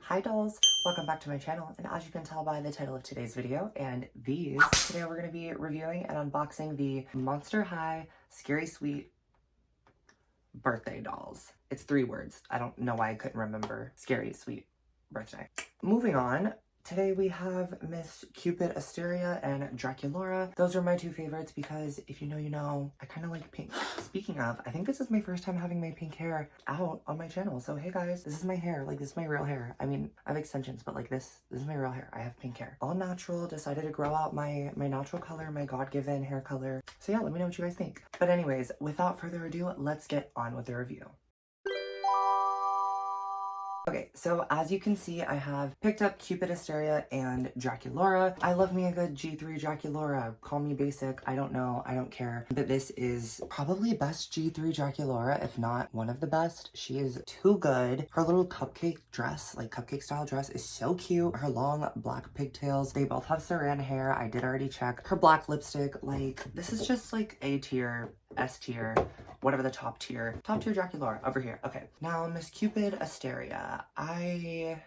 Hi dolls, welcome back to my channel, and as you can tell by the title of today's video and these, today we're going to be reviewing and unboxing the Monster High Scary Sweet birthday dolls. It's 3 words. I don't know why I couldn't remember Scary Sweet birthday. Moving on, today we have Miss Cupid, Asteria, and Draculaura. Those are my 2 favorites because if you know, you know. I kind of like pink. Speaking of, I think this is my first time having my pink hair out on my channel. So hey guys, this is my hair. Like, this is my real hair. I mean, I have extensions, but like this is my real hair. I have pink hair. All natural. Decided to grow out my natural color, my God-given hair color. So yeah, let me know what you guys think. But anyways, without further ado, let's get on with the review. Okay, so as you can see, I have picked up Cupid, Asteria, and Draculaura. I love me a good G3 Draculaura. Call me basic, I don't know, I don't care. But this is probably best G3 Draculaura, if not one of the best. She is too good. Her little cupcake dress, like cupcake style dress, is so cute. Her long black pigtails, they both have saran hair. I did already check. Her black lipstick, like, this is just like A tier, S tier, whatever the top tier Draculaura over here. Okay, now Miss Cupid, Asteria. I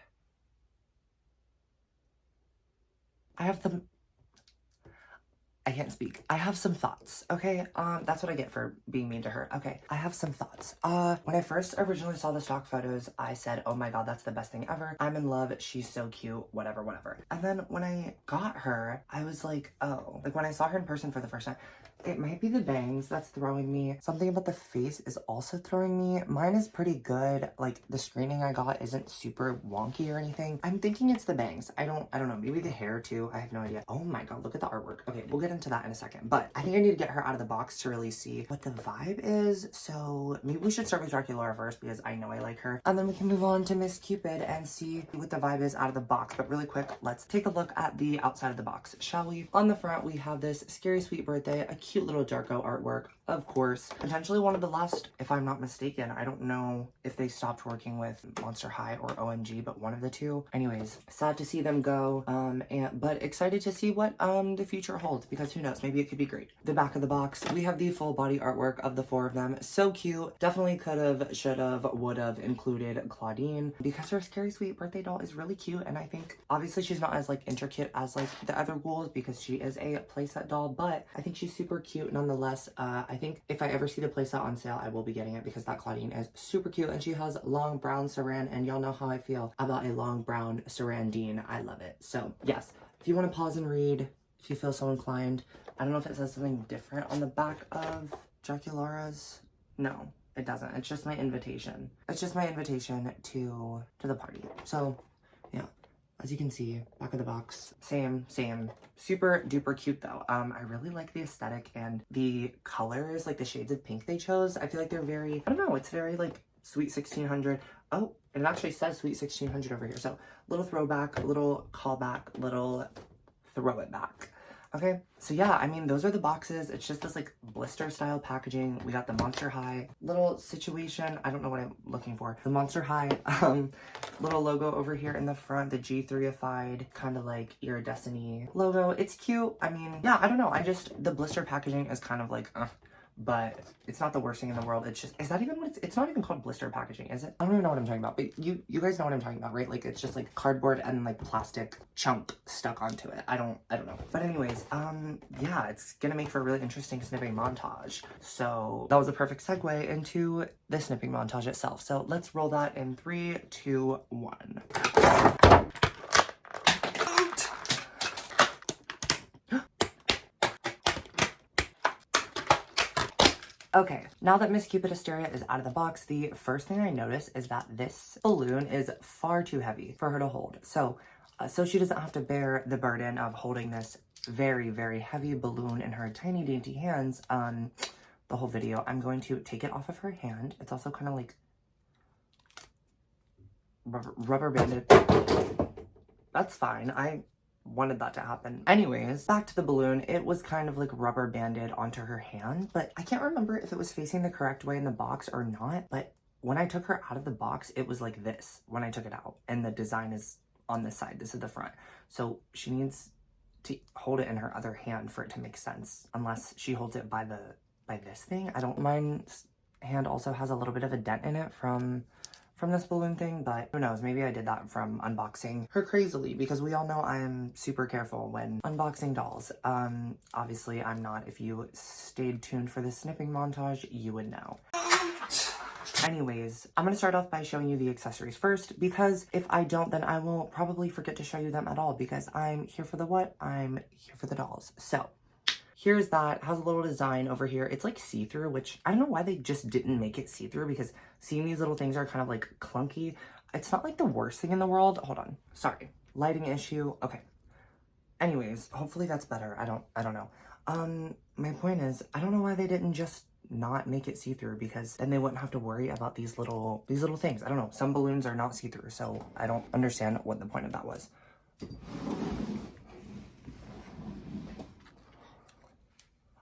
can't speak. I have some thoughts, okay? That's what I get for being mean to her. Okay, I have some thoughts. When I first originally saw the stock photos, I said, oh my god, that's the best thing ever. I'm in love, she's so cute, whatever, whatever. And then when I got her, I was like, oh. Like, when I saw her in person for the first time, it might be the bangs that's throwing me. Something about the face is also throwing me. Mine is pretty good. Like, the screening I got isn't super wonky or anything. I'm thinking it's the bangs. I don't know. Maybe the hair too. I have no idea. Oh my god, look at the artwork. Okay, we'll get into that in a second. But I think I need to get her out of the box to really see what the vibe is. So maybe we should start with Draculaura first because I know I like her. And then we can move on to Miss Cupid and see what the vibe is out of the box. But really quick, let's take a look at the outside of the box, shall we? On the front, we have this Scary Sweet Birthday, a cute little Darko artwork, of course. Potentially one of the last, if I'm not mistaken. I don't know if they stopped working with Monster High or OMG, but one of the two. Anyways, sad to see them go, but excited to see what the future holds, because who knows, maybe it could be great. The back of the box, we have the full body artwork of the 4 of them. So cute. Definitely could have, should have, would have included Claudine, because her Scary Sweet Birthday doll is really cute, and I think obviously she's not as like intricate as like the other ghouls because she is a playset doll, but I think she's super cute nonetheless. I think if I ever see the playset on sale, I will be getting it because that Claudine is super cute, and she has long brown saran, and y'all know how I feel about a long brown sarandine. I love it. So yes, if you want to pause and read, if you feel so inclined. I don't know if it says something different on the back of Draculaura's. No, it doesn't. It's just my invitation. It's just my invitation to the party. So yeah, as you can see, back of the box, same. Super duper cute though. I really like the aesthetic and the colors, like the shades of pink they chose. I feel like they're very, I don't know, it's very like Sweet 1600. Oh, it actually says Sweet 1600 over here. So little throwback, little callback, little throw it back. Okay, so yeah, I mean, those are the boxes. It's just this like blister style packaging. We got the Monster High little situation. I don't know what I'm looking for. The Monster High little logo over here in the front, the G3ified kind of like iridescent logo. It's cute. I mean, yeah, I don't know. The blister packaging is kind of like, but it's not the worst thing in the world. It's just, is that even what it's not even called blister packaging, is it? I don't even know what I'm talking about, but you guys know what I'm talking about, right? Like, it's just like cardboard and like plastic chunk stuck onto it. I don't know. But anyways, yeah, it's gonna make for a really interesting snipping montage. So that was a perfect segue into the snipping montage itself. So let's roll that in 3, 2, 1. Okay, now that Miss Cupid Asteria is out of the box, the first thing I notice is that this balloon is far too heavy for her to hold. So she doesn't have to bear the burden of holding this very, very heavy balloon in her tiny, dainty hands the whole video. I'm going to take it off of her hand. It's also kind of like rubber banded. That's fine. I wanted that to happen. Anyways, back to the balloon. It was kind of like rubber banded onto her hand, but I can't remember if it was facing the correct way in the box or not. But when I took her out of the box, it was like this when I took it out, and the design is on this side. This is the front. So she needs to hold it in her other hand for it to make sense, unless she holds it by this thing. I don't mind. Hand also has a little bit of a dent in it from from this balloon thing, but who knows, maybe I did that from unboxing her crazily, because we all know I am super careful when unboxing dolls. Obviously I'm not. If you stayed tuned for this snipping montage, you would know. Anyways, I'm gonna start off by showing you the accessories first, because if I don't, then I will probably forget to show you them at all, because I'm here for the what? I'm here for the dolls. So here's that. Has a little design over here. It's like see-through, which I don't know why they just didn't make it see-through, because seeing these little things are kind of like clunky. It's not like the worst thing in the world. Hold on. Sorry. Lighting issue. Okay. Anyways, hopefully that's better. I don't know. My point is, I don't know why they didn't just not make it see-through, because then they wouldn't have to worry about these little things. I don't know. Some balloons are not see-through, so I don't understand what the point of that was.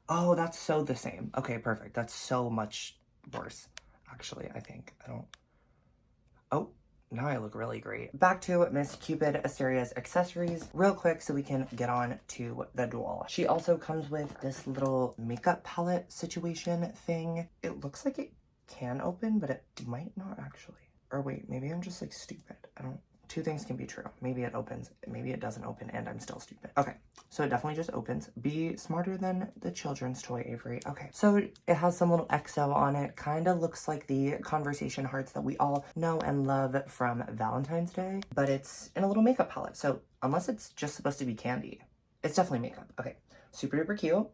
Oh, that's so the same. Okay, perfect. That's so much worse, actually, I think. Oh, now I look really great. Back to Miss Cupid Asteria's accessories real quick so we can get on to the doll. She also comes with this little makeup palette situation thing. It looks like it can open, but it might not actually. Or wait, maybe I'm just like stupid. Two things can be true. Maybe it opens, maybe it doesn't open, and I'm still stupid. Okay, so it definitely just opens. Be smarter than the children's toy, Avery. Okay, so it has some little XO on it. Kind of looks like the conversation hearts that we all know and love from Valentine's Day, but it's in a little makeup palette. So unless it's just supposed to be candy, it's definitely makeup. Okay, super duper cute.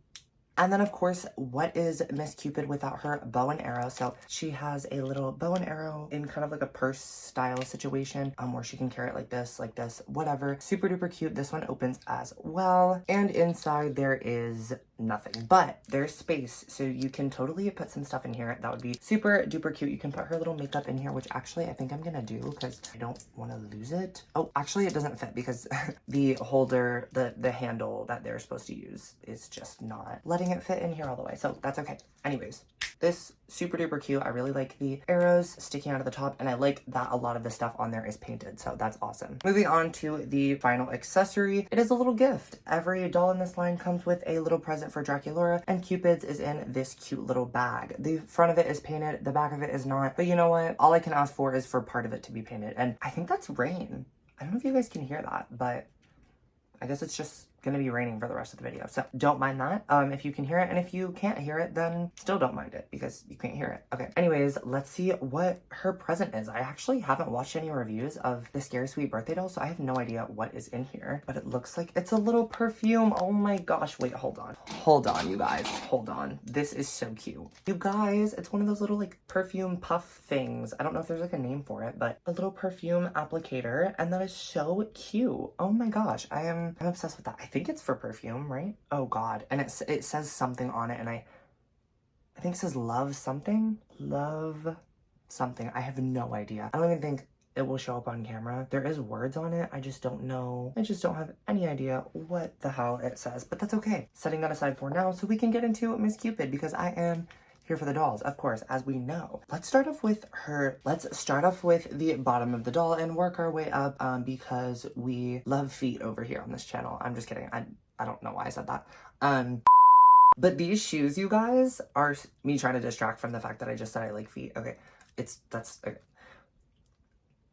And then, of course, what is Miss Cupid without her bow and arrow? So she has a little bow and arrow in kind of like a purse style situation where she can carry it like this, whatever. Super duper cute. This one opens as well. And inside there is nothing, but there's space, so you can totally put some stuff in here. That would be super duper cute. You can put her little makeup in here, which actually I think I'm gonna do because I don't want to lose it. Oh, actually it doesn't fit because the holder, the handle that they're supposed to use is just not letting it fit in here all the way, so that's okay. Anyways, this super duper cute. I really like the arrows sticking out of the top, and I like that a lot of the stuff on there is painted, so that's awesome. Moving on to the final accessory. It is a little gift. Every doll in this line comes with a little present for Draculaura, and Cupid's is in this cute little bag. The front of it is painted, the back of it is not, but you know what? All I can ask for is for part of it to be painted, and I think that's rain. I don't know if you guys can hear that, but I guess it's just gonna be raining for the rest of the video, so don't mind that if you can hear it, and if you can't hear it, then still don't mind it because you can't hear it. Okay, anyways, let's see what her present is. I actually haven't watched any reviews of the Scary Sweet Birthday doll, so I have no idea what is in here, but it looks like it's a little perfume. Oh my gosh, wait, hold on, you guys, hold on. This is so cute, you guys. It's one of those little like perfume puff things. I don't know if there's like a name for it, but a little perfume applicator, and that is so cute. Oh my gosh, I'm obsessed with that. I think it's for perfume, right? Oh god, and it says something on it, and I think it says love something. I have no idea. I don't even think it will show up on camera. There is words on it, I just don't know. I just don't have any idea what the hell it says, but that's okay. Setting that aside for now so we can get into Miss Cupid, because I am here for the dolls, of course, as we know. Let's start off with the bottom of the doll and work our way up because we love feet over here on this channel. I'm just kidding. I don't know why I said that. But these shoes, you guys, are me trying to distract from the fact that I just said I like feet. Okay, okay.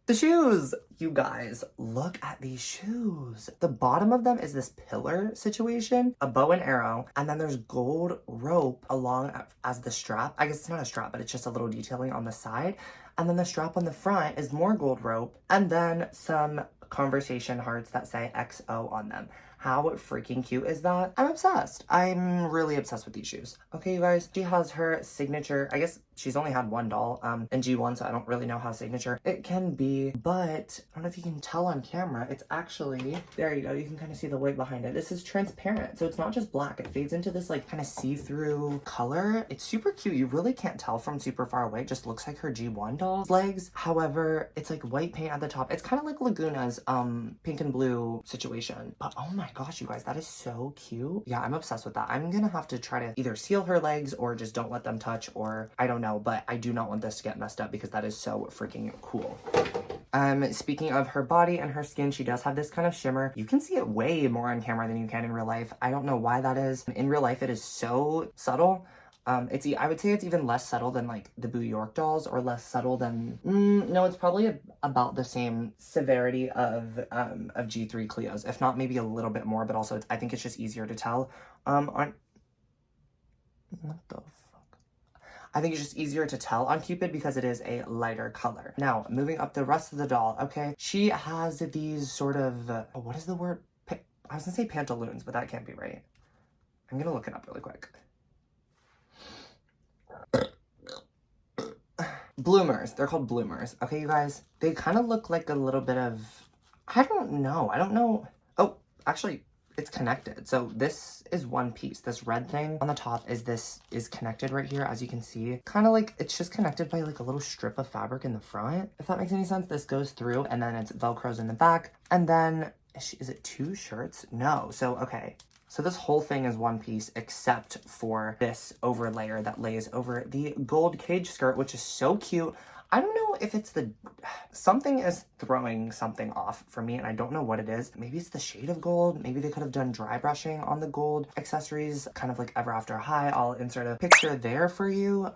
The shoes, you guys, look at these shoes. The bottom of them is this pillar situation, a bow and arrow, and then there's gold rope along as the strap. I guess it's not a strap, but it's just a little detailing on the side. And then the strap on the front is more gold rope, and then some conversation hearts that say XO on them. How freaking cute is that? I'm obsessed. I'm really obsessed with these shoes. Okay, you guys, she has her signature. I guess she's only had one doll in G1, so I don't really know how signature it can be, but I don't know if you can tell on camera. It's actually, there you go. You can kind of see the white behind it. This is transparent, so it's not just black. It fades into this like kind of see-through color. It's super cute. You really can't tell from super far away. It just looks like her G1 doll's legs. However, it's like white paint at the top. It's kind of like Laguna's pink and blue situation, but oh my gosh, you guys, that is so cute. Yeah, I'm obsessed with that. I'm gonna have to try to either seal her legs or just don't let them touch, or I don't know, but I do not want this to get messed up because that is so freaking cool. Speaking of her body and her skin, she does have this kind of shimmer. You can see it way more on camera than you can in real life. I don't know why that is. In real life, it is so subtle. I would say it's even less subtle than like the Boo York dolls, or less subtle than, no, it's probably about the same severity of G3 Cleos, if not maybe a little bit more, but also I think it's just easier to tell, on, what the fuck? I think it's just easier to tell on Cupid because it is a lighter color. Now, moving up the rest of the doll, okay, she has these sort of, what is the word? I was gonna say pantaloons, but that can't be right. I'm gonna look it up really quick. Bloomers. They're called bloomers. Okay, you guys? They kind of look like a little bit of... I don't know. Oh, actually, it's connected. So this is one piece. This red thing on the top is connected right here, as you can see. Kind of like, it's just connected by like a little strip of fabric in the front. If that makes any sense. This goes through, and then it's Velcros in the back. And then, is it 2 shirts? No. So, okay. So this whole thing is one piece except for this overlayer that lays over the gold cage skirt, which is so cute. I don't know if it's something is throwing something off for me, and I don't know what it is. Maybe it's the shade of gold. Maybe they could have done dry brushing on the gold accessories, kind of like Ever After High. I'll insert a picture there for you,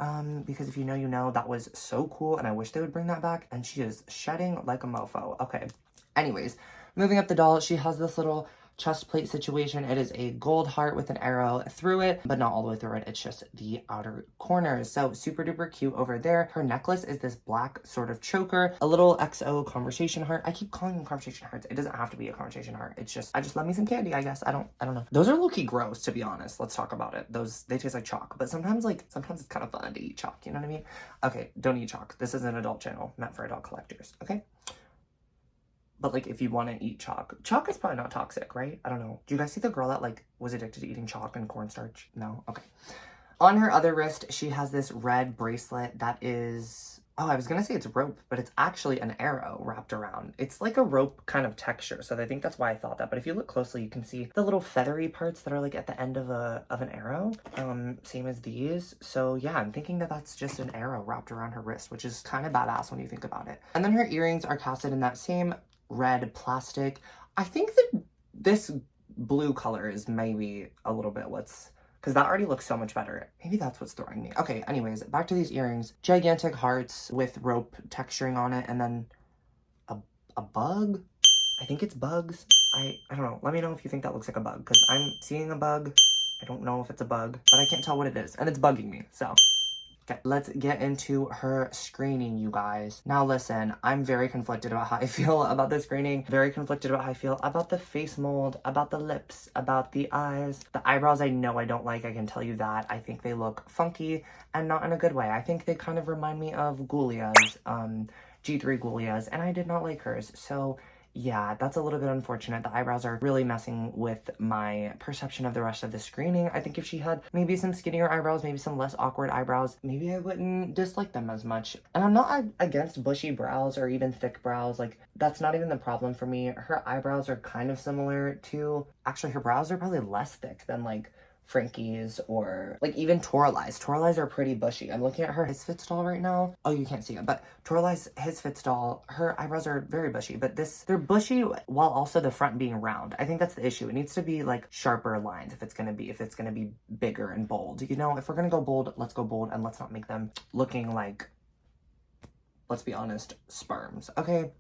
because if you know, you know. That was so cool, and I wish they would bring that back. And she is shedding like a mofo. Okay, anyways, moving up the doll, she has this little chest plate situation. It is a gold heart with an arrow through it, but not all the way through it. It's just the outer corners. So super duper cute over there. Her necklace is this black sort of choker, a little XO conversation heart. I keep calling them conversation hearts. It doesn't have to be a conversation heart. It's just, I just love me some candy, I guess. I don't know. Those are low-key gross, to be honest. Let's talk about it. They taste like chalk, but sometimes it's kind of fun to eat chalk. You know what I mean? Okay, don't eat chalk. This is an adult channel meant for adult collectors. Okay. But, like, if you want to eat chalk is probably not toxic, right? I don't know. Do you guys see the girl that, like, was addicted to eating chalk and cornstarch? No? Okay. On her other wrist, she has this red bracelet that is... Oh, I was going to say it's rope, but it's actually an arrow wrapped around. It's like a rope kind of texture, so I think that's why I thought that. But if you look closely, you can see the little feathery parts that are, like, at the end of an arrow. Same as these. So, yeah, I'm thinking that that's just an arrow wrapped around her wrist, which is kind of badass when you think about it. And then her earrings are casted in that same red plastic. I think that this blue color is maybe a little bit because that already looks so much better. Maybe that's what's throwing me. Okay, anyways, back to these earrings. Gigantic hearts with rope texturing on it, and then a bug? I think it's bugs. I don't know. Let me know if you think that looks like a bug, because I'm seeing a bug. I don't know if it's a bug, but I can't tell what it is, and it's bugging me, so... Okay, let's get into her screening, you guys. Now listen, I'm very conflicted about how I feel about the screening. Very conflicted about how I feel about the face mold, about the lips, about the eyes. The eyebrows I know I don't like, I can tell you that. I think they look funky and not in a good way. I think they kind of remind me of Ghoulia's, G3 Ghoulia's, and I did not like hers. So yeah, that's a little bit unfortunate. The eyebrows are really messing with my perception of the rest of the screening. I think if she had maybe some skinnier eyebrows, maybe some less awkward eyebrows, maybe I wouldn't dislike them as much. And I'm not against bushy brows or even thick brows. Like, that's not even the problem for me. Her eyebrows are kind of similar to... Actually, her brows are probably less thick than, like, Frankie's or like even Torali's. Torali's are pretty bushy. I'm looking at her His Fits doll right now. Oh, you can't see it, but Torali's His Fits doll, her eyebrows are very bushy, but they're bushy while also the front being round. I think that's the issue. It needs to be like sharper lines if it's gonna be bigger and bold. You know, if we're gonna go bold, let's go bold, and let's not make them looking like, let's be honest, sperms. Okay.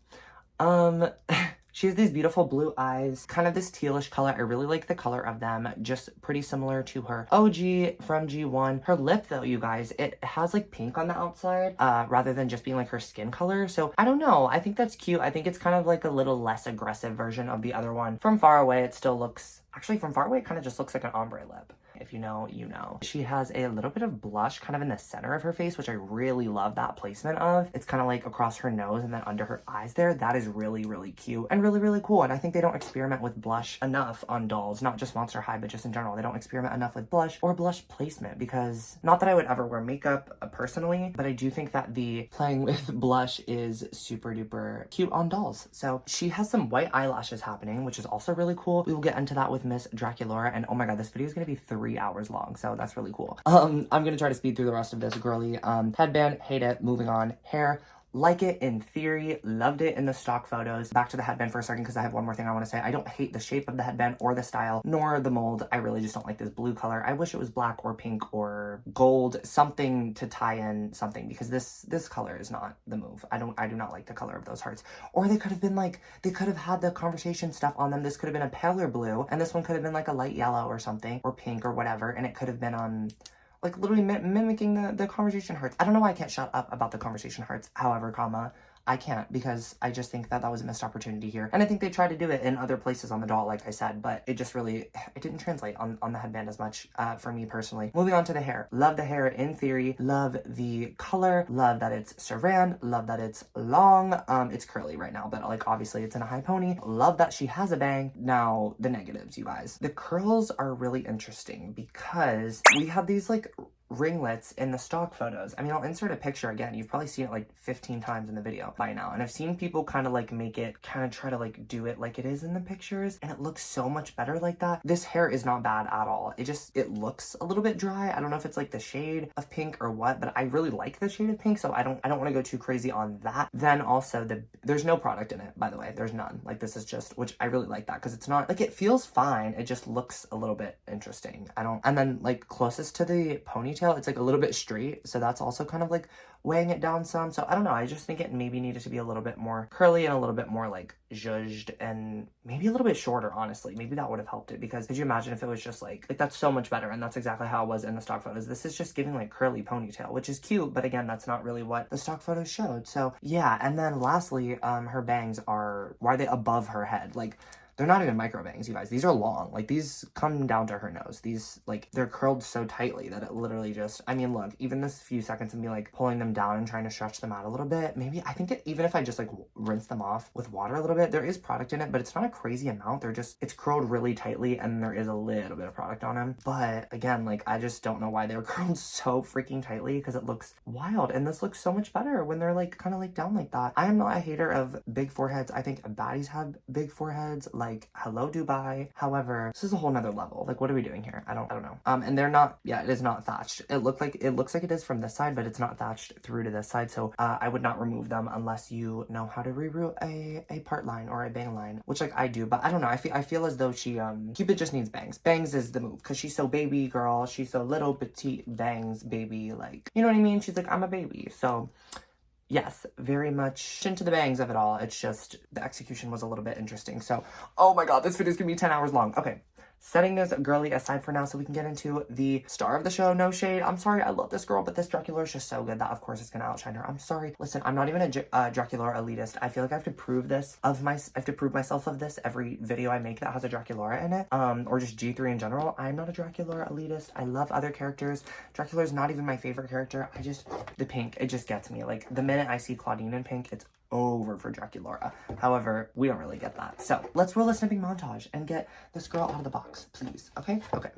She has these beautiful blue eyes, kind of this tealish color. I really like the color of them, just pretty similar to her OG from G1. Her lip, though, you guys, it has like pink on the outside, rather than just being like her skin color. So I don't know. I think that's cute. I think it's kind of like a little less aggressive version of the other one. From far away, it still looks... Actually, from far away, it kind of just looks like an ombre lip. If you know, you know. She has a little bit of blush kind of in the center of her face, which I really love that placement of. It's kind of like across her nose and then under her eyes there. That is really, really cute and really, really cool. And I think they don't experiment with blush enough on dolls, not just Monster High, but just in general. They don't experiment enough with blush or blush placement, because not that I would ever wear makeup personally, but I do think that the playing with blush is super duper cute on dolls. So she has some white eyelashes happening, which is also really cool. We will get into that with Miss Draculaura, and oh my god, this video is going to be 3 hours long, so that's really cool. I'm gonna try to speed through the rest of this girly. Headband, hate it. Moving on. Hair, like it in theory, loved it in the stock photos. Back to the headband for a second because I have one more thing I want to say. I don't hate the shape of the headband or the style, nor the mold. I really just don't like this blue color. I wish it was black or pink or gold, something to tie in something, because this color is not the move. I do not like the color of those hearts. Or they could have been like, they could have had the conversation stuff on them. This could have been a paler blue, and this one could have been like a light yellow or something, or pink or whatever, and it could have been on like literally mimicking the conversation hearts. I don't know why I can't shut up about the conversation hearts. However, I can't, because I just think that that was a missed opportunity here. And I think they tried to do it in other places on the doll, like I said, but it just really, it didn't translate on the headband as much for me personally. Moving on to the hair. Love the hair in theory. Love the color. Love that it's saran. Love that it's long. It's curly right now, but like obviously it's in a high pony. Love that she has a bang. Now, the negatives, you guys. The curls are really interesting because we have these like ringlets in the stock photos. I mean, I'll insert a picture again. You've probably seen it like 15 times in the video by now. And I've seen people kind of like make it, kind of try to like do it like it is in the pictures. And it looks so much better like that. This hair is not bad at all. It looks a little bit dry. I don't know if it's like the shade of pink or what, but I really like the shade of pink. So I don't want to go too crazy on that. Then also there's no product in it, by the way. There's none. Like this is just, which I really like that because it's not like, it feels fine. It just looks a little bit interesting. And then like closest to the ponytail, it's like a little bit straight, so that's also kind of like weighing it down some. So I don't know, I just think it maybe needed to be a little bit more curly and a little bit more like zhuzhed and maybe a little bit shorter, honestly. Maybe that would have helped it, because could you imagine if it was just like that's so much better, and that's exactly how it was in the stock photos. This is just giving like curly ponytail, which is cute, but again, that's not really what the stock photos showed. So yeah, and then lastly, her bangs are, why are they above her head? Like, they're not even micro bangs, you guys. These are long. Like, these come down to her nose. These, like, they're curled so tightly that it literally just, I mean, look, even this few seconds of me, like, pulling them down and trying to stretch them out a little bit, maybe, I think that even if I just, like, rinse them off with water a little bit, there is product in it, but it's not a crazy amount. They're just, it's curled really tightly, and there is a little bit of product on them. But, again, like, I just don't know why they're curled so freaking tightly, because it looks wild, and this looks so much better when they're, like, kind of, like, down like that. I am not a hater of big foreheads. I think baddies have big foreheads, like, hello, Dubai. However, this is a whole nother level. Like, what are we doing here? I don't know. And they're not, yeah, it is not thatched. It looks like it is from this side, but it's not thatched through to this side. So I would not remove them unless you know how to reroute a part line or a bang line, which like I do. But I don't know. I feel as though she Cupid just needs bangs. Bangs is the move, because she's so baby girl. She's so little petite bangs baby. Like, you know what I mean? She's like, I'm a baby. So yes, very much into the bangs of it all. It's just the execution was a little bit interesting. So, oh my god, this video is gonna be 10 hours long. Okay, setting this girly aside for now so we can get into the star of the show. No shade. I'm sorry, I love this girl, but this Draculaura is just so good that of course it's gonna outshine her. I'm sorry. Listen, I'm not even a Draculaura elitist. I feel like I have to prove this I have to prove myself of this every video I make that has a Draculaura in it. Or just G3 in general. I'm not a Draculaura elitist. I love other characters. Draculaura is not even my favorite character. The pink, it just gets me. Like, the minute I see Claudine in pink, it's over for Draculaura. However, we don't really get that. So let's roll a snipping montage and get this girl out of the box, please. Okay? Okay.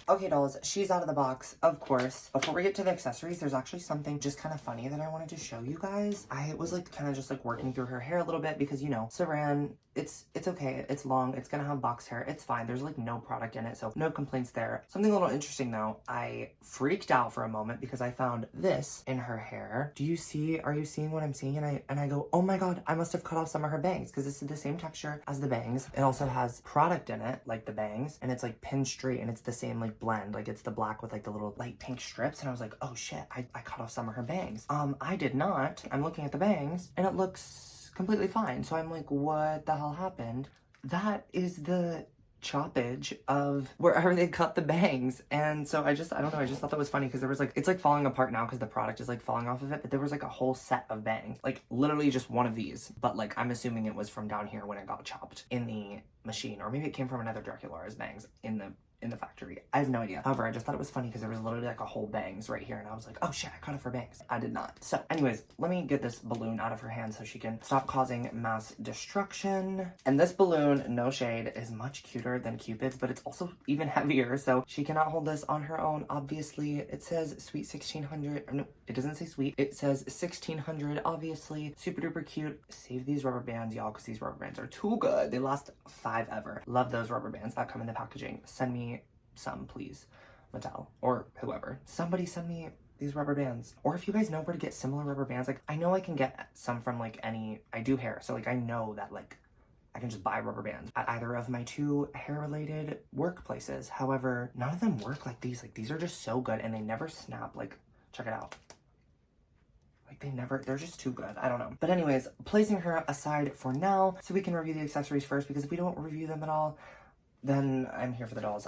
Okay, dolls, she's out of the box, of course. Before we get to the accessories, there's actually something just kind of funny that I wanted to show you guys. I was like kind of just like working through her hair a little bit because, you know, saran, it's okay. It's long. It's gonna have box hair. It's fine. There's like no product in it, so no complaints there. Something a little interesting though, I freaked out for a moment because I found this in her hair. Are you seeing what I'm seeing? And I go, oh my god, I must have cut off some of her bangs, because this is the same texture as the bangs. It also has product in it, like the bangs, and it's like pinned straight, and it's the same like blend. Like, it's the black with like the little light pink strips, and I was like, oh shit, I cut off some of her bangs. I did not. I'm looking at the bangs, and it looks completely fine. So I'm like, what the hell happened? That is the choppage of wherever they cut the bangs. And so I don't know, I just thought that was funny because there was like, it's like falling apart now because the product is like falling off of it, but there was like a whole set of bangs, like literally just one of these, but like I'm assuming it was from down here when it got chopped in the machine, or maybe it came from another Draculaura's bangs in the in the factory. I have no idea. However, I just thought it was funny because there was literally like a whole bangs right here and I was like, oh shit, I cut off her bangs. I did not. So anyways, let me get this balloon out of her hand so she can stop causing mass destruction. And this balloon, no shade, is much cuter than Cupid's, but it's also even heavier, so she cannot hold this on her own. Obviously, it says sweet 1600. No, it doesn't say sweet. It says 1600, obviously. Super duper cute. Save these rubber bands, y'all, because these rubber bands are too good. They last 5 ever. Love those rubber bands that come in the packaging. Send me some, please. Mattel or whoever. Somebody send me these rubber bands. Or if you guys know where to get similar rubber bands, like I know I can get some from like I do hair, so like I know that like I can just buy rubber bands at either of my 2 hair related workplaces. However, none of them work like these. Like these are just so good and they never snap. Like check it out. Like they're just too good. I don't know. But anyways, placing her aside for now so we can review the accessories first, because if we don't review them at all, then I'm here for the dolls.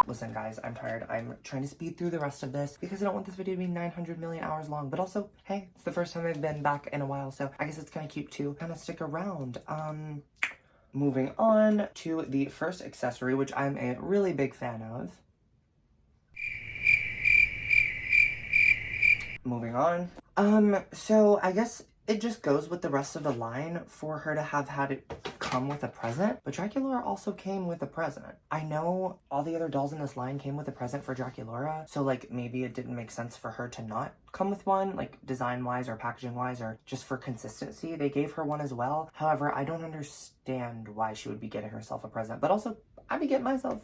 Listen guys, I'm tired. I'm trying to speed through the rest of this because I don't want this video to be 900 million hours long. But also, hey, it's the first time I've been back in a while, so I guess it's kind of cute to kind of stick around. Moving on to the first accessory, which I'm a really big fan of. Moving on. So I guess it just goes with the rest of the line for her to have had it come with a present, but Draculaura also came with a present. I know all the other dolls in this line came with a present for Draculaura, so like maybe it didn't make sense for her to not come with one, like design wise or packaging wise, or just for consistency they gave her one as well. However, I don't understand why she would be getting herself a present, but also I'd be getting myself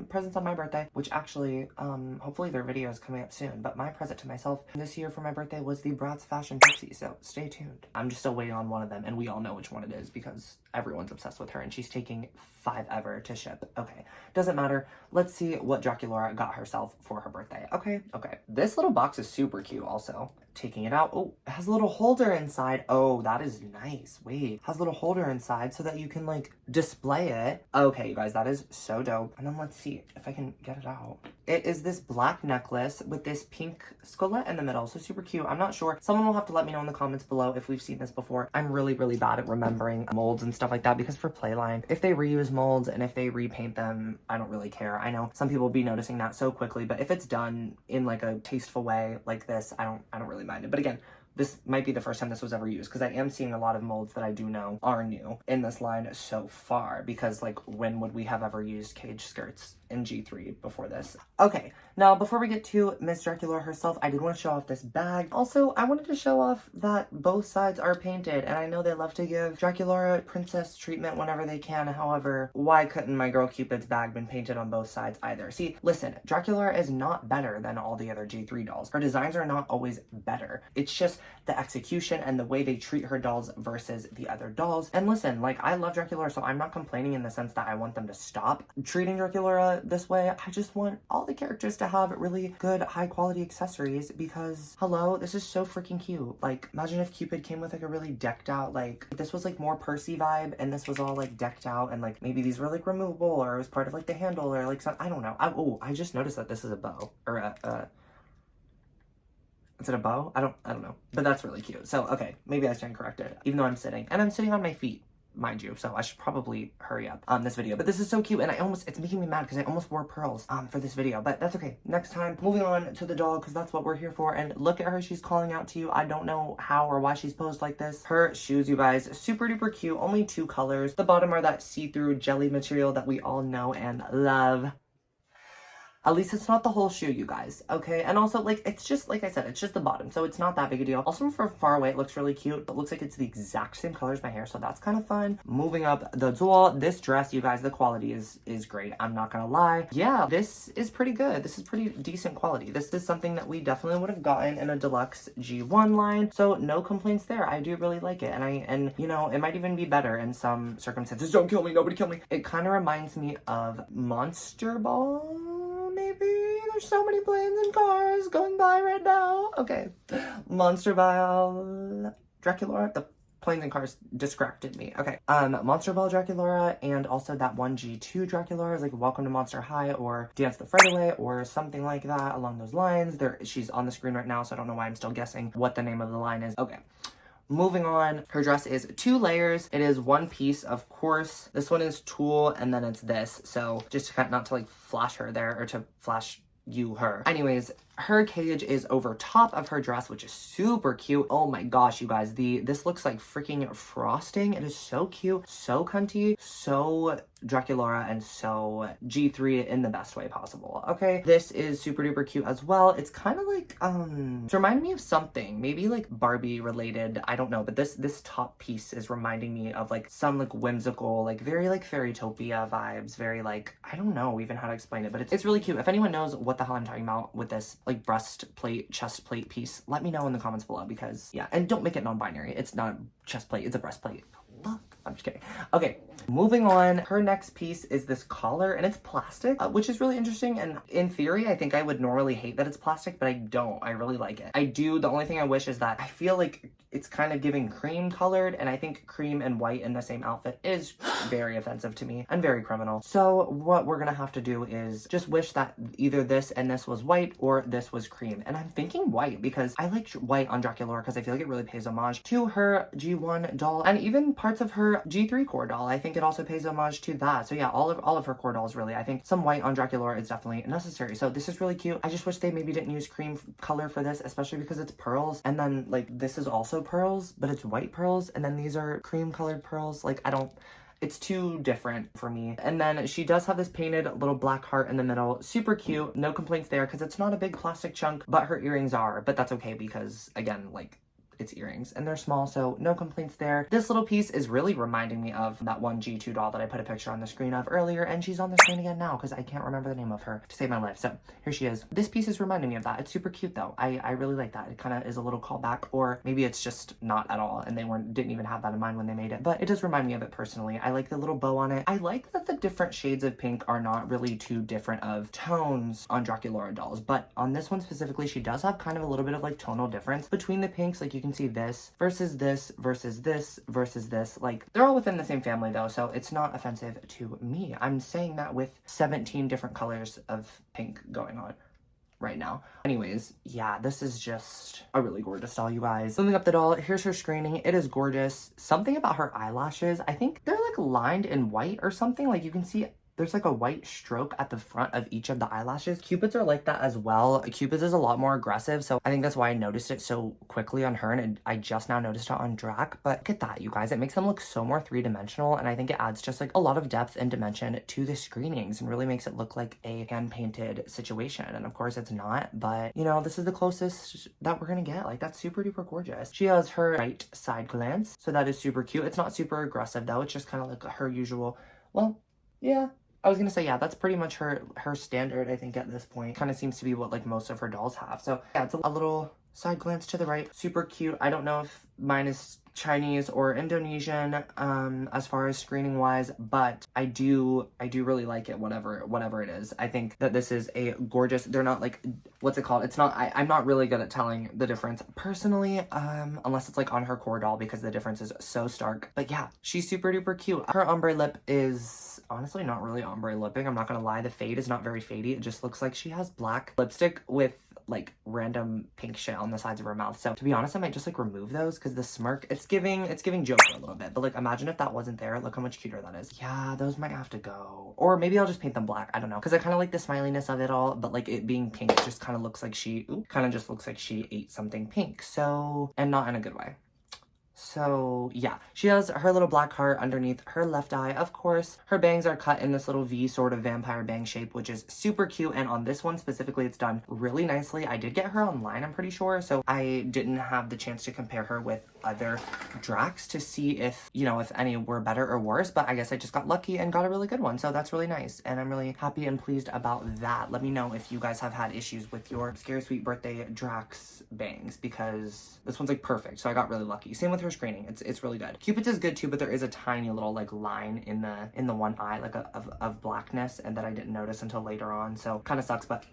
presents on my birthday, which actually hopefully their video is coming up soon, but my present to myself this year for my birthday was the Bratz Fashion Pixie, so stay tuned. I'm just still waiting on one of them, and we all know which one it is because everyone's obsessed with her and she's taking 5 ever to ship. Okay, doesn't matter. Let's see what Draculaura got herself for her birthday. Okay. This little box is super cute also. Taking it out. Oh, it has a little holder inside. Oh, that is nice. Wait, has a little holder inside so that you can like display it. Okay, you guys, that is so dope. And then let's see if I can get it out. It is this black necklace with this pink skullet in the middle. So super cute. I'm not sure. Someone will have to let me know in the comments below if we've seen this before. I'm really bad at remembering molds and stuff like that because for Playline, if they reuse molds and if they repaint them, I don't really care. I know some people will be noticing that so quickly, but if it's done in like a tasteful way like this, I don't really mind it. But again, this might be the first time this was ever used because I am seeing a lot of molds that I do know are new in this line so far, because like when would we have ever used cage skirts in G3 before this? Okay, now before we get to Miss Draculaura herself, I did want to show off this bag. Also, I wanted to show off that both sides are painted, and I know they love to give Draculaura princess treatment whenever they can. However, why couldn't my girl Cupid's bag been painted on both sides either? See, listen, Draculaura is not better than all the other G3 dolls. Her designs are not always better. It's just the execution and the way they treat her dolls versus the other dolls. And listen, like, I love Draculaura, so I'm not complaining in the sense that I want them to stop treating Draculaura this way. I just want all the characters to have really good, high quality accessories because, hello, this is so freaking cute. Like, imagine if Cupid came with like a really decked out, like, this was like more Percy vibe and this was all like decked out and like maybe these were like removable or it was part of like the handle or like some, I don't know. I just noticed that this is a bow or is it a bow? I don't know. But that's really cute. So, okay, maybe I stand corrected. Even though I'm sitting. And I'm sitting on my feet, mind you. So I should probably hurry up on this video. But this is so cute. And it's making me mad because I almost wore pearls for this video. But that's okay. Next time, moving on to the doll because that's what we're here for. And look at her. She's calling out to you. I don't know how or why she's posed like this. Her shoes, you guys, super duper cute. Only 2 colors. The bottom are that see-through jelly material that we all know and love. At least it's not the whole shoe, you guys, okay? And also, like, it's just, like I said, it's just the bottom, so it's not that big a deal. Also, from far away, it looks really cute. It looks like it's the exact same color as my hair, so that's kind of fun. Moving up the doll, this dress, you guys, the quality is great. I'm not gonna lie. Yeah, this is pretty good. This is pretty decent quality. This is something that we definitely would have gotten in a deluxe G1 line, so no complaints there. I do really like it, and you know, it might even be better in some circumstances. Don't kill me, nobody kill me. It kind of reminds me of Monster Ball. Maybe there's so many planes and cars going by right now. Okay, Monster Ball Draculaura. The planes and cars distracted me. Okay, Monster Ball Draculaura and also that 1G2 Draculaura is like Welcome to Monster High or Dance the Fright Away or something like that along those lines. She's on the screen right now, so I don't know why I'm still guessing what the name of the line is. Okay. moving on, her dress is 2 layers. It is 1 piece, of course. This one is tulle, and then it's this. So just to kind of, not to like flash her there, or to flash you her. Anyways, her cage is over top of her dress, which is super cute. Oh my gosh, you guys, this looks like freaking frosting. It is so cute, so cunty, so Draculaura, and so G3 in the best way possible. Okay, this is super duper cute as well. It's kind of like it's reminding me of something, maybe like Barbie related, I don't know, but this top piece is reminding me of like some like whimsical, like very like Fairytopia vibes, very like, I don't know even how to explain it, but it's really cute. If anyone knows what the hell I'm talking about with this like breastplate, chest plate piece, let me know in the comments below, because yeah, and don't make it non-binary. It's not a chest plate, it's a breastplate. Fuck, I'm just kidding. Okay, moving on. Her next piece is this collar, and it's plastic, which is really interesting. And in theory, I think I would normally hate that it's plastic, but I don't. I really like it. I do. The only thing I wish is that I feel like it's kind of giving cream colored, and I think cream and white in the same outfit is very offensive to me and very criminal. So what we're gonna have to do is just wish that either this and this was white, or this was cream. And I'm thinking white, because I like white on Draculaura, because I feel like it really pays homage to her G1 doll, and even parts of her G3 core doll. I think it also pays homage to that. So yeah, all of her core dolls, really. I think some white on Draculaura is definitely necessary. So this is really cute. I just wish they maybe didn't use cream color for this, especially because it's pearls. And then like this is also pearls, but it's white pearls, and then these are cream colored pearls. Like, I don't, it's too different for me. And then she does have this painted little black heart in the middle. Super cute. No complaints there, because it's not a big plastic chunk, but her earrings are. But that's okay, because again, like, it's earrings and they're small, so no complaints there. This little piece is really reminding me of that one G2 doll that I put a picture on the screen of earlier, and she's on the screen again now because I can't remember the name of her to save my life. So here she is. This piece is reminding me of that. It's super cute though. I really like that. It kind of is a little callback, or maybe it's just not at all and they didn't even have that in mind when they made it, but it does remind me of it personally. I like the little bow on it. I like that the different shades of pink are not really too different of tones on Draculaura dolls, but on this one specifically, she does have kind of a little bit of like tonal difference between the pinks. Like you can see this versus this versus this versus this. Like, they're all within the same family though, so it's not offensive to me. I'm saying that with 17 different colors of pink going on right now. Anyways, yeah, this is just a really gorgeous doll, you guys. Moving up the doll, here's her screening. It is gorgeous. Something about her eyelashes, I think they're like lined in white or something. Like you can see there's like a white stroke at the front of each of the eyelashes. Cupid's are like that as well. Cupid's is a lot more aggressive, so I think that's why I noticed it so quickly on her, and I just now noticed it on Drac. But look at that, you guys. It makes them look so more three-dimensional, and I think it adds just like a lot of depth and dimension to the screenings and really makes it look like a hand-painted situation. And of course it's not, but you know, this is the closest that we're gonna get. Like, that's super duper gorgeous. She has her right side glance, so that is super cute. It's not super aggressive though. It's just kind of like her usual, well, yeah, I was gonna say, yeah, that's pretty much her standard, I think, at this point. Kind of seems to be what like most of her dolls have. So yeah, it's a little side glance to the right. Super cute. I don't know if mine is Chinese or Indonesian as far as screening wise, but I do really like it, whatever it is. I think that this is a gorgeous, they're not like, what's it called, it's not, I'm not really good at telling the difference personally, unless it's like on her core doll, because the difference is so stark. But yeah, she's super duper cute. Her ombre lip is honestly not really ombre lipping, I'm not gonna lie. The fade is not very fadey. It just looks like she has black lipstick with like random pink shit on the sides of her mouth. So to be honest, I might just like remove those, because the smirk, it's giving Joker a little bit. But like, imagine if that wasn't there. Look how much cuter that is. Yeah, those might have to go. Or maybe I'll just paint them black. I don't know, because I kind of like the smiliness of it all, but like it being pink, it just kind of looks like she ate something pink. So, and not in a good way. So yeah, she has her little black heart underneath her left eye, of course. Her bangs are cut in this little V sort of vampire bang shape, which is super cute. And on this one specifically, it's done really nicely. I did get her online, I'm pretty sure, so I didn't have the chance to compare her with other Dracs to see if, you know, if any were better or worse, but I guess I just got lucky and got a really good one. So that's really nice, and I'm really happy and pleased about that. Let me know if you guys have had issues with your Scary Sweet Birthday Dracs bangs, because this one's like perfect, so I got really lucky. Same with her screening, it's really good. Cupid's is good too, but there is a tiny little like line in the one eye, like of blackness, and that I didn't notice until later on, so kind of sucks. But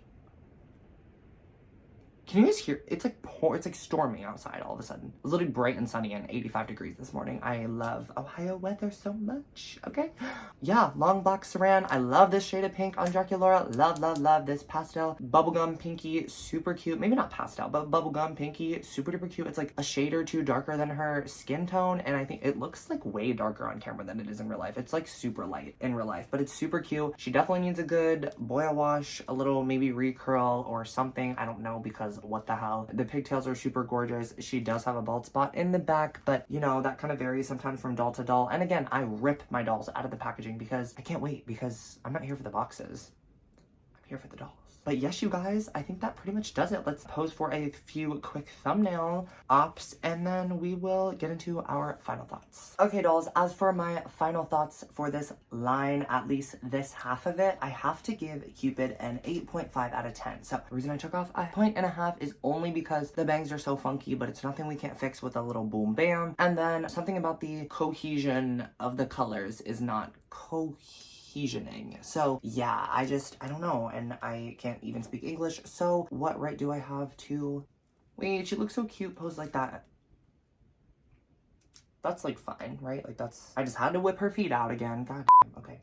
Can you guys hear? It's like it's like storming outside all of a sudden. It was literally bright and sunny and 85 degrees this morning. I love Ohio weather so much, okay? Yeah, long black saran. I love this shade of pink on Draculaura. Love, love, love this pastel. Bubblegum pinky, super cute. Maybe not pastel, but bubblegum pinky, super duper cute. It's like a shade or two darker than her skin tone, and I think it looks like way darker on camera than it is in real life. It's like super light in real life, but it's super cute. She definitely needs a good boil wash, a little maybe recurl or something. I don't know, because what the hell. The pigtails are super gorgeous. She does have a bald spot in the back, but you know, that kind of varies sometimes from doll to doll. And again, I rip my dolls out of the packaging because I can't wait, because I'm not here for the boxes. I'm here for the dolls. But yes, you guys, I think that pretty much does it. Let's pose for a few quick thumbnail ops, and then we will get into our final thoughts. Okay, dolls, as for my final thoughts for this line, at least this half of it, I have to give Cupid an 8.5 out of 10. So the reason I took off a 1.5 is only because the bangs are so funky, but it's nothing we can't fix with a little boom bam. And then something about the cohesion of the colors is not cohesioning. So yeah, I don't know, and I can't even speak English, so what right do I have to... Wait, she looks so cute posed like that. That's like fine, right? Like that's... I just had to whip her feet out again. God damn, okay.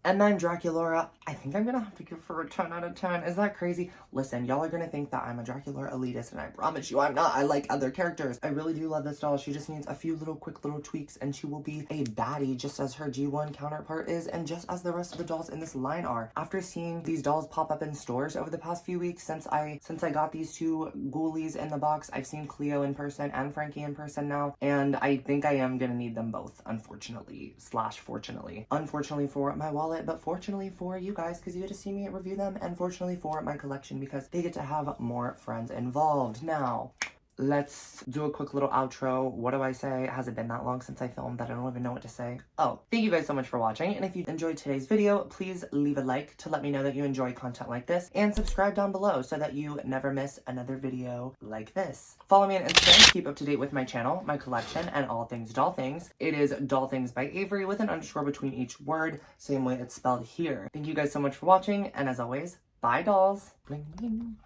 And then Draculaura, I think I'm gonna have to give her a 10 out of 10. Is that crazy? Listen, y'all are gonna think that I'm a Draculaura elitist, and I promise you I'm not. I like other characters. I really do love this doll. She just needs a few quick little tweaks, and she will be a baddie just as her G1 counterpart is, and just as the rest of the dolls in this line are. After seeing these dolls pop up in stores over the past few weeks, since I got these two ghoulies in the box, I've seen Cleo in person and Frankie in person now, and I think I am gonna need them both, unfortunately / fortunately. Unfortunately for my wallet, but fortunately for you guys, because you get to see me review them, and fortunately for my collection, because they get to have more friends involved. Now, let's do a quick little outro. What do I say? Has it been that long since I filmed that I don't even know what to say? Oh, thank you guys so much for watching, and if you enjoyed today's video, please leave a like to let me know that you enjoy content like this, and subscribe down below so that you never miss another video like this. Follow me on Instagram to keep up to date with my channel, my collection, and all things doll things. It is Doll Things by Avery with an underscore between each word, same way it's spelled here. Thank you guys so much for watching, and as always, bye dolls. Bling, bling.